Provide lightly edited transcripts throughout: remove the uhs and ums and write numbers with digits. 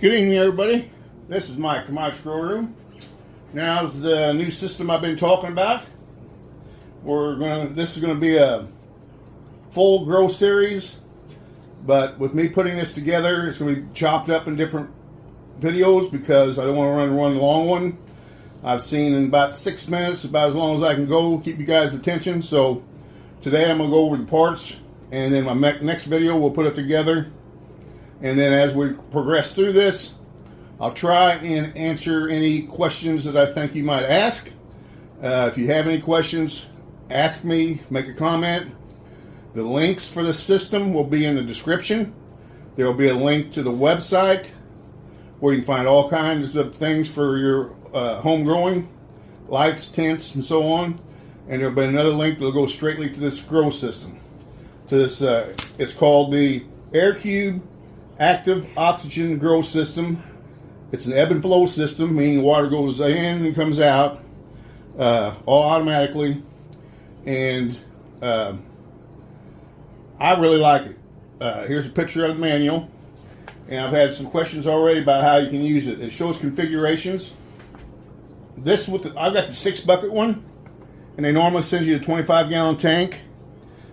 Good evening, everybody. This is my Growace Grow Room. Now's the new system I've been talking about. This is gonna be a full grow series, but with me putting this together, it's gonna be chopped up in different videos because I don't want to run one long one. I've seen in about 6 minutes, about as long as I can go, keep you guys' attention. So today I'm gonna go over the parts, and then my next video we'll put it together. And then as we progress through this, I'll try and answer any questions that I think you might ask. If you have any questions, ask me, make a comment. The links for the system will be in the description. There will be a link to the website where you can find all kinds of things for your home growing, lights, tents, and so on. And there will be another link that will go straightly to this grow system. To this, it's called the 1AirCube Active Oxygen Grow System. It's an ebb and flow system, meaning water goes in and comes out all automatically, and I really like it. Here's a picture of the manual, and I've had some questions already about how you can use it. It shows configurations. I've got the 6-bucket one, and they normally send you a 25-gallon tank.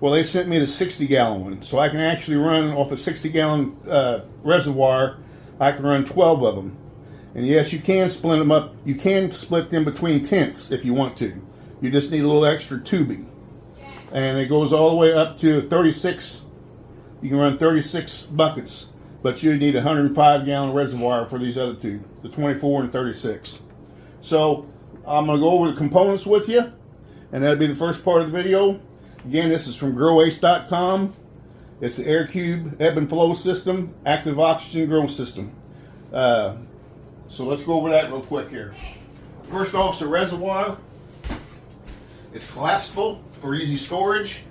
Well, they sent me the 60-gallon one, so I can actually run off a 60-gallon reservoir. I can run 12 of them. And yes, you can split them up. You can split them between tents if you want to. You just need a little extra tubing. And it goes all the way up to 36. You can run 36 buckets, but you need a 105-gallon reservoir for these other two, the 24 and 36. So I'm going to go over the components with you, and that'll be the first part of the video. Again, this is from Growace.com. It's the 1AirCube Ebb and Flow System, Active Oxygen Grow System. So let's go over that real quick here. First off, it's a reservoir. It's collapsible for easy storage,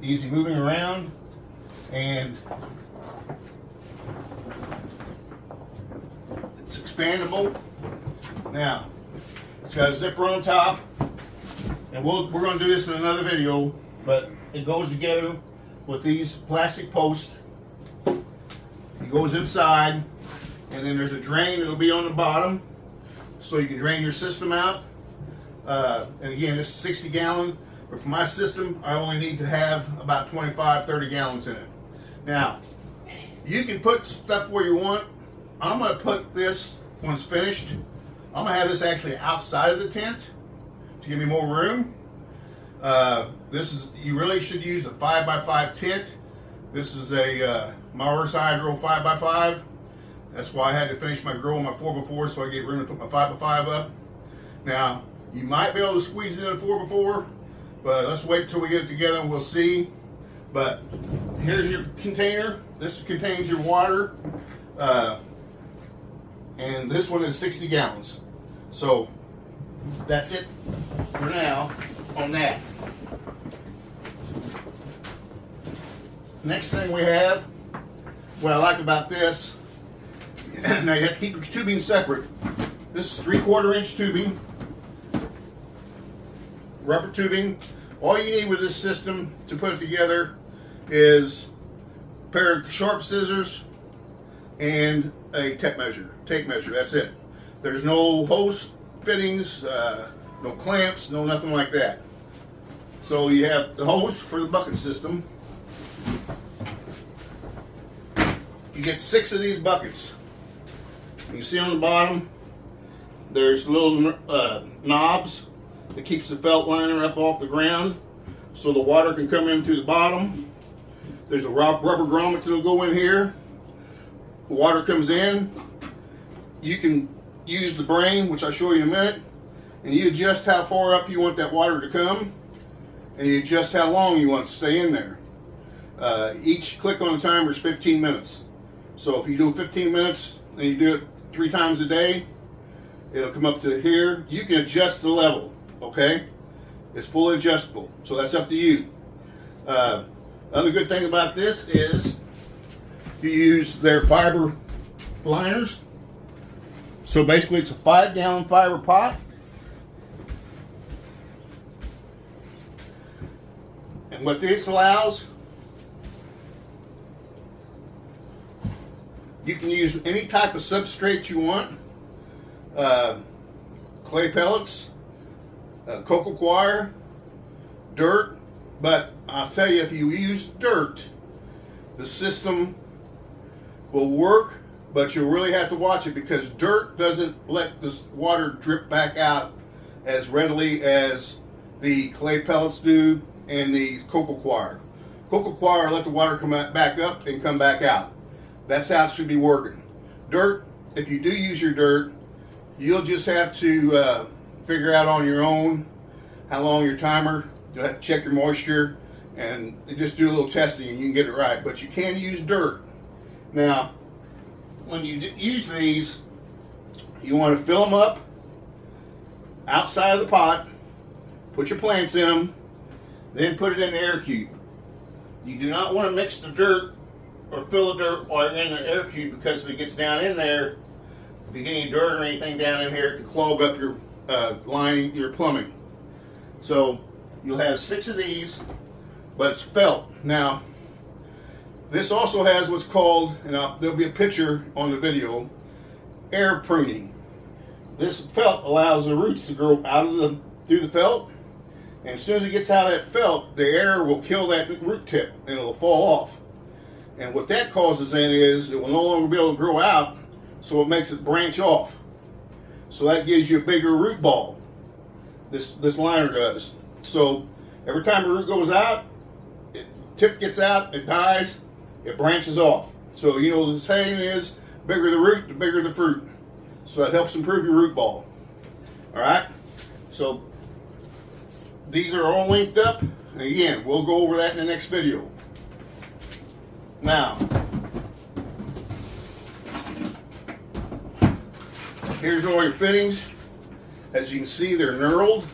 easy moving around, and it's expandable. Now, it's got a zipper on top, and we're going to do this in another video, but it goes together with these plastic posts. It goes inside, and then there's a drain that'll be on the bottom, so you can drain your system out. And again, this is 60 gallon, but for my system, I only need to have about 25, 30 gallons in it. Now, you can put stuff where you want. I'm going to put this, when it's finished, I'm going to have this actually outside of the tent to give me more room. You really should use a 5x5 tent. This is a Growace Grow 5x5. That's why I had to finish my grow on my 4x4 so I get room to put my 5x5 up. Now, you might be able to squeeze it in a 4x4, but let's wait until we get it together and we'll see. But here's your container. This contains your water, and this one is 60 gallons. So that's it for now on that. Next thing we have, what I like about this, now you have to keep your tubing separate. This is 3/4 inch tubing, rubber tubing. All you need with this system to put it together is a pair of sharp scissors and a tape measure. That's it. There's no hose fittings, no clamps, no nothing like that. So you have the hose for the bucket system. You get 6 of these buckets. You see on the bottom, there's little knobs that keeps the felt liner up off the ground so the water can come in through the bottom. There's a rubber grommet that'll go in here. The water comes in. You can use the brain, which I'll show you in a minute, and you adjust how far up you want that water to come, and you adjust how long you want to stay in there. Each click on the timer is 15 minutes. So if you do 15 minutes and you do it 3 times a day, it'll come up to here. You can adjust the level, okay? It's fully adjustable, so that's up to you. Other good thing about this is you use their fiber liners. So basically it's a 5-gallon fiber pot. And what this allows, You can use any type of substrate you want. Clay pellets, cocoa coir, dirt. But I'll tell you, if you use dirt, the system will work, but you'll really have to watch it because dirt doesn't let this water drip back out as readily as the clay pellets do and the cocoa coir. Cocoa coir let the water come back up and come back out. That's how it should be working. Dirt, if you do use your dirt, you'll just have to figure out on your own how long your timer. You'll have to check your moisture and just do a little testing and you can get it right. But you can use dirt. Now, when you use these, you want to fill them up outside of the pot, put your plants in them, then put it in the AirCube. You do not want to mix the dirt or fill the dirt while you're in the AirCube because if it gets down in there, if you get any dirt or anything down in here, it can clog up your lining, your plumbing. So you'll have 6 of these, but it's felt. Now, this also has what's called, and there'll be a picture on the video, air pruning. This felt allows the roots to grow out of through the felt, and as soon as it gets out of that felt, the air will kill that root tip and it'll fall off. And what that causes then is it will no longer be able to grow out, so it makes it branch off. So that gives you a bigger root ball. This liner does. So every time a root goes out, tip gets out, it dies, it branches off. So you know the saying is, bigger the root, the bigger the fruit. So that helps improve your root ball. All right. So these are all linked up. And again, we'll go over that in the next video. Now, here's all your fittings. As you can see, they're knurled.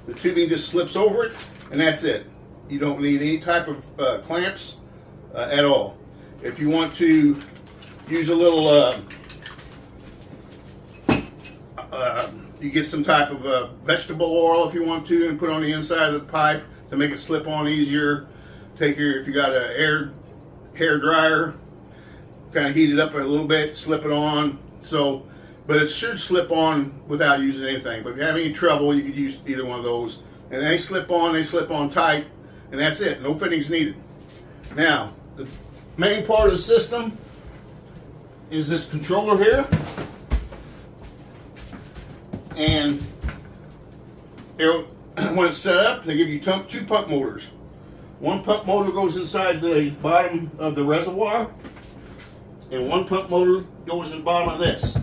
The tubing just slips over it, and that's it. You don't need any type of clamps at all. If you want to use a little, you get some type of vegetable oil if you want to, and put on the inside of the pipe to make it slip on easier. Take your, if you got a hair dryer, kind of heat it up a little bit, slip it on. So, but it should slip on without using anything. But if you have any trouble, you could use either one of those. And they slip on tight, and that's it. No fittings needed. Now, the main part of the system is this controller here. And when it's set up, they give you 2 pump motors. One pump motor goes inside the bottom of the reservoir, and one pump motor goes in the bottom of this.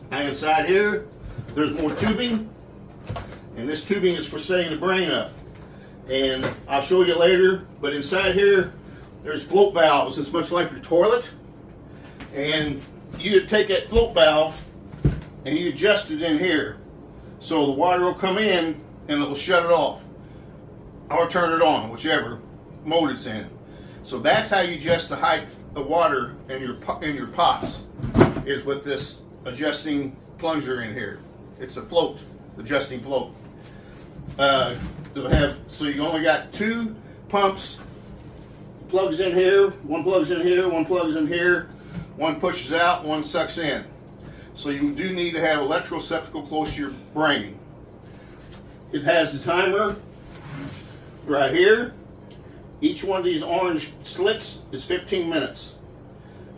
Now inside here, there's more tubing, and this tubing is for setting the brain up. And I'll show you later, but inside here, there's float valves. It's much like your toilet. And you take that float valve and you adjust it in here. So the water will come in and it will shut it off. Or turn it on, whichever mode it's in. So that's how you adjust the height of water in your pots, is with this adjusting plunger in here. It's a float, adjusting float. So you only got 2 pumps, plugs in here, one plugs in here, one plugs in here, one pushes out, one sucks in. So you do need to have electrical receptacle close to your brain. It has the timer right here. Each one of these orange slits is 15 minutes.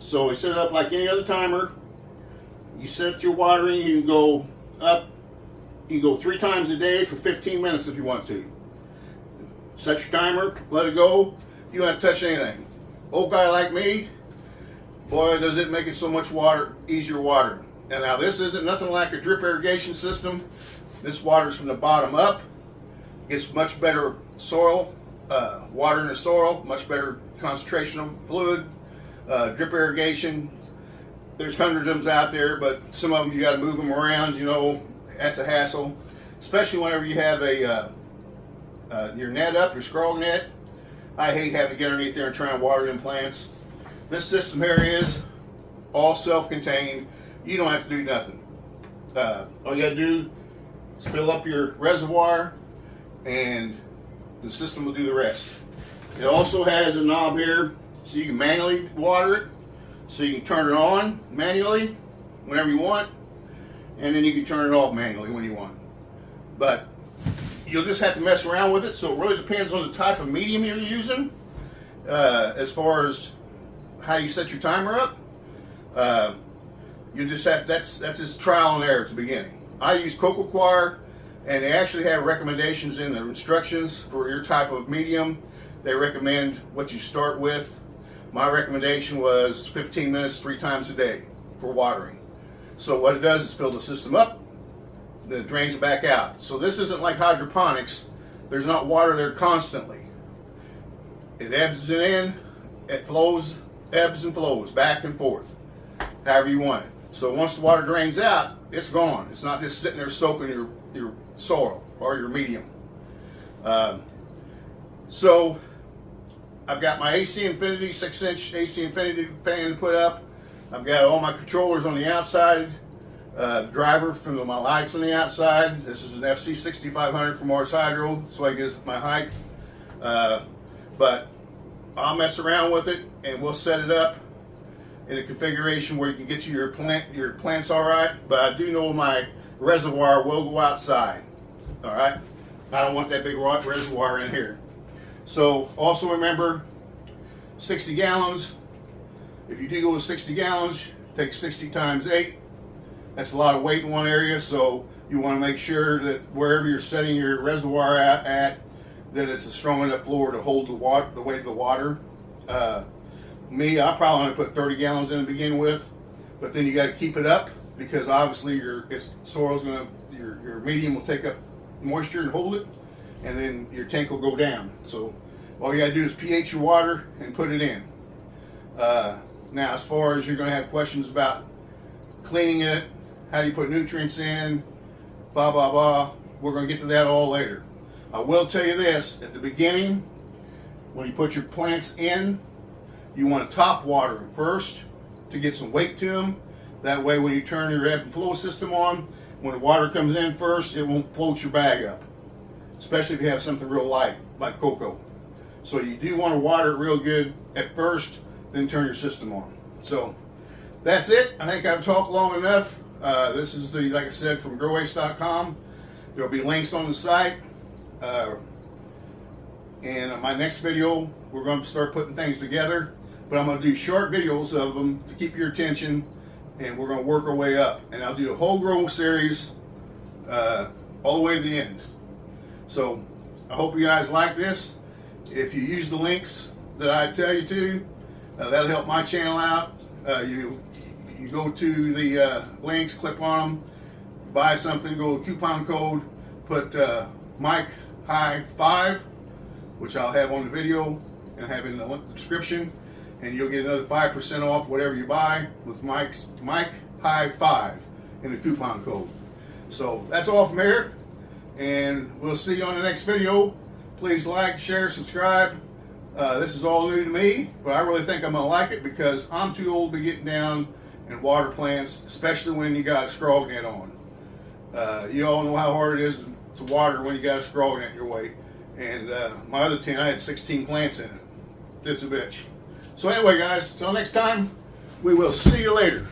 So we set it up like any other timer. You set your watering, you can go up, you can go 3 times a day for 15 minutes if you want to. Set your timer, let it go, you don't have to touch anything. Old guy like me, boy, does it make it so much easier watering. And now this isn't nothing like a drip irrigation system. This waters from the bottom up. Gets much better soil, water in the soil, much better concentration of fluid. Drip irrigation, there's hundreds of them out there, but some of them you got to move them around, you know, that's a hassle. Especially whenever you have your net up, your scrog net. I hate having to get underneath there and try and water them plants. This system here is all self-contained. You don't have to do nothing. All you got to do is fill up your reservoir and the system will do the rest. It also has a knob here so you can manually water it. So you can turn it on manually whenever you want, and then you can turn it off manually when you want. But you'll just have to mess around with it, so it really depends on the type of medium you're using as far as how you set your timer up. You just have, that's just trial and error at the beginning. I use Cocoa Coir, and they actually have recommendations in the instructions for your type of medium. They recommend what you start with. My recommendation was 15 minutes 3 times a day for watering. So what it does is fill the system up, then it drains it back out. So this isn't like hydroponics. There's not water there constantly. It ebbs and in, it flows, ebbs and flows back and forth, however you want it. So once the water drains out, it's gone. It's not just sitting there soaking your soil or your medium. So I've got my AC Infinity 6-inch AC Infinity fan put up. I've got all my controllers on the outside. Driver from my lights on the outside. This is an FC 6500 from Mars Hydro, so I get my height. But I'll mess around with it, and we'll set it up in a configuration where you can get to your plants all right. But I do know my reservoir will go outside. All right, I don't want that big reservoir in here. So also remember, 60 gallons. If you do go with 60 gallons, take 60 times 8. That's a lot of weight in one area, so you want to make sure that wherever you're setting your reservoir at that it's a strong enough floor to hold the water, the weight of the water. I probably only put 30 gallons in to begin with, but then you got to keep it up because obviously your medium will take up moisture and hold it, and then your tank will go down. So all you got to do is pH your water and put it in. Now, as far as you're going to have questions about cleaning it, how do you put nutrients in, blah, blah, blah, we're going to get to that all later. I will tell you this, at the beginning, when you put your plants in, you want to top water them first to get some weight to them. That way when you turn your ebb and flow system on, when the water comes in first, it won't float your bag up, especially if you have something real light, like cocoa. So you do want to water it real good at first, then turn your system on. So that's it. I think I've talked long enough. This is like I said, from Growace.com. There'll be links on the site. And in my next video, we're going to start putting things together. But I'm going to do short videos of them to keep your attention, and we're going to work our way up. And I'll do a whole grow series all the way to the end. So I hope you guys like this. If you use the links that I tell you to, that'll help my channel out. You go to the links, click on them, buy something, go to coupon code, put Mike High 5, which I'll have on the video and have in the description, and you'll get another 5% off whatever you buy with Mike High 5 in the coupon code. So that's all from here, and we'll see you on the next video. Please like, share, subscribe. This is all new to me, but I really think I'm going to like it because I'm too old to be getting down and water plants, especially when you got a scrog net on. You all know how hard it is to water when you got a scrog net your way. And my other 10, I had 16 plants in it. It's a bitch. So anyway, guys, until next time, we will see you later.